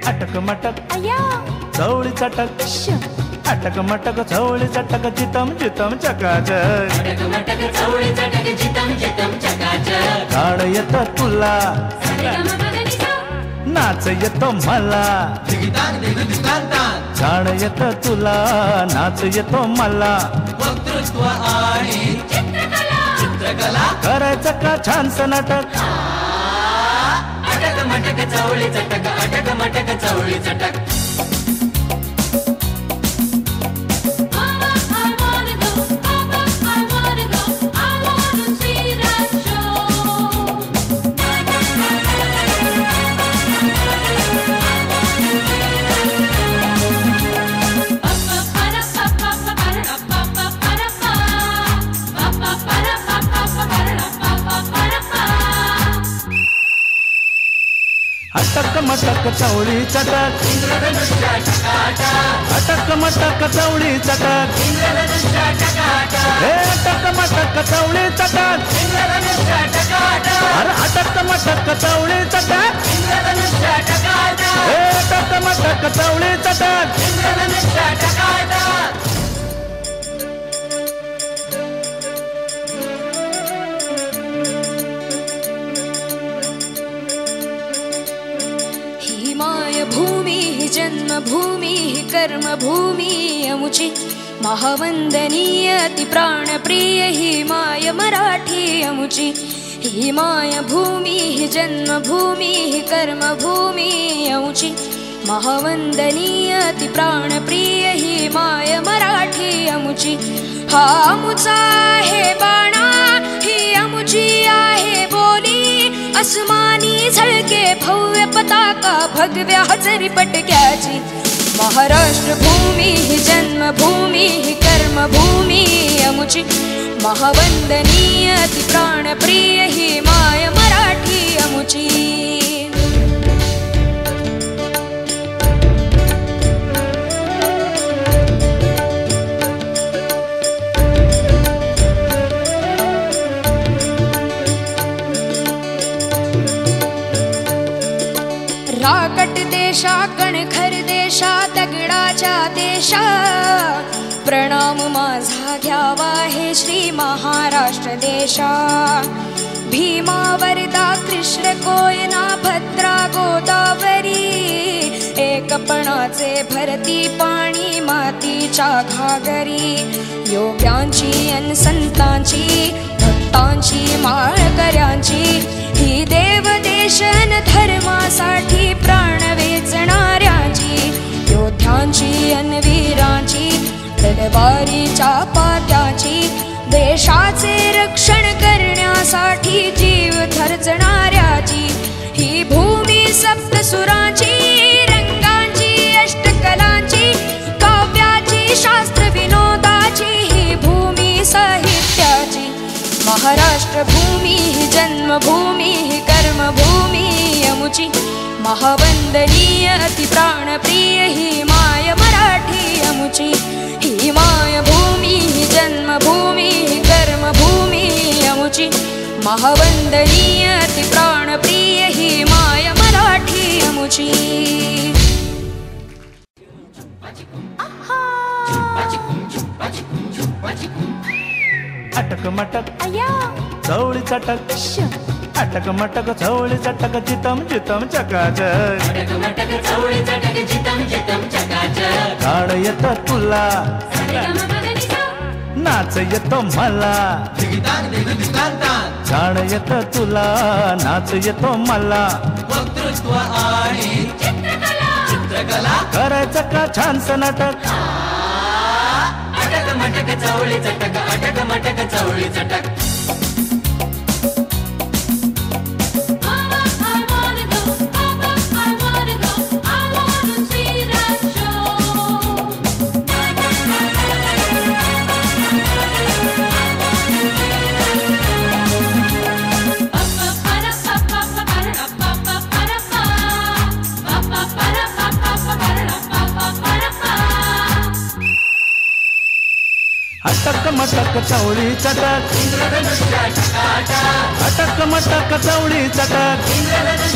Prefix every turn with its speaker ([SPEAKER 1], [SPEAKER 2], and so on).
[SPEAKER 1] अटक मटक चवळी चटक अटक मटक चवळी चटक जितम जितम चकाचक गाणं येतं तुला नाच येतो मला गाणं येतं तुला नाच येतो मला
[SPEAKER 2] वक्तृत्व आणि चित्रकला
[SPEAKER 1] करायचं का छानसं नाटक
[SPEAKER 2] अटक मटक चवळी चटक अटक मटक चवळी चटक
[SPEAKER 1] अटक मटक चवळी चटक अटक मटक चवळी चटक हे अटक मटक चवळी चटक अरे अटक मटक चवळी चटक हे अटक मटक चवळी चटक
[SPEAKER 3] भूमि ही जन्मभूमि ही कर्मभूमि अमुची महावंदनीय अति प्राणप्रिय ही माय मराठी अमुची ही माय भूमि ही जन्मभूमि ही कर्मभूमि अमुची महावंदनीय अति प्राणप्रिय ही माय मराठी अमुची हा अमुचा आहे बाणा ही अमुची आहे बोली अस्मानी झळके भव्य पताका भगव्या हजरी पटक्याची महाराष्ट्र भूमि ही जन्मभूमि ही कर्मभूमि अमुची महावंदनीय अति प्राणप्रिय ही माय मराठी अमुची राकट देशा कणखर देशा दगडाच्या देशा प्रणाम माझा घ्यावा हे श्री महाराष्ट्र देशा भीमा वरदा कृष्ण कोयना भद्रा गोदावरी एकपणाचे भरती पाणी मातीच्या घागरी योग्यांची अन संतांची भक्तांची माळकऱ्यांची ही देवदेशन धर्मासाठी प्राण वेचणाऱ्यांची योद्ध्यांची अन वीरांची तलवारीच्या पात्याची देशाचे रक्षण करण्यासाठी जीव खर्चणाऱ्याची ही भूमी सप्तसुरांची रंगांची अष्टकलांची काव्याची शास्त्र विनोदाची ही भूमी साहित्याची महाराष्ट्र भूमि ही जन्मभूमि ही कर्मभूमि अमुची महावंदनीय अति प्राणप्रिय ही माय मराठी अमुची ही माय भूमि ही जन्मभूमि ही कर्मभूमि अमुची महावंदनीय अति प्राणप्रिय ही माय मराठी अमुची
[SPEAKER 1] अटक मटक चवळी चटक अटक मटक चवळी चटक जितम जितम चकाचक गाणं येतं तुला नाच येतो मला गाणं येतं तुला नाच येतो मला
[SPEAKER 2] वक्तृत्व आणि चित्रकला
[SPEAKER 1] करायचं का छानसं नाटक
[SPEAKER 2] अटक मटक चवळी चटक अटक मटक चवळी चटक
[SPEAKER 1] अटक मटक चवळी चटक अटक मटक चवळी चटक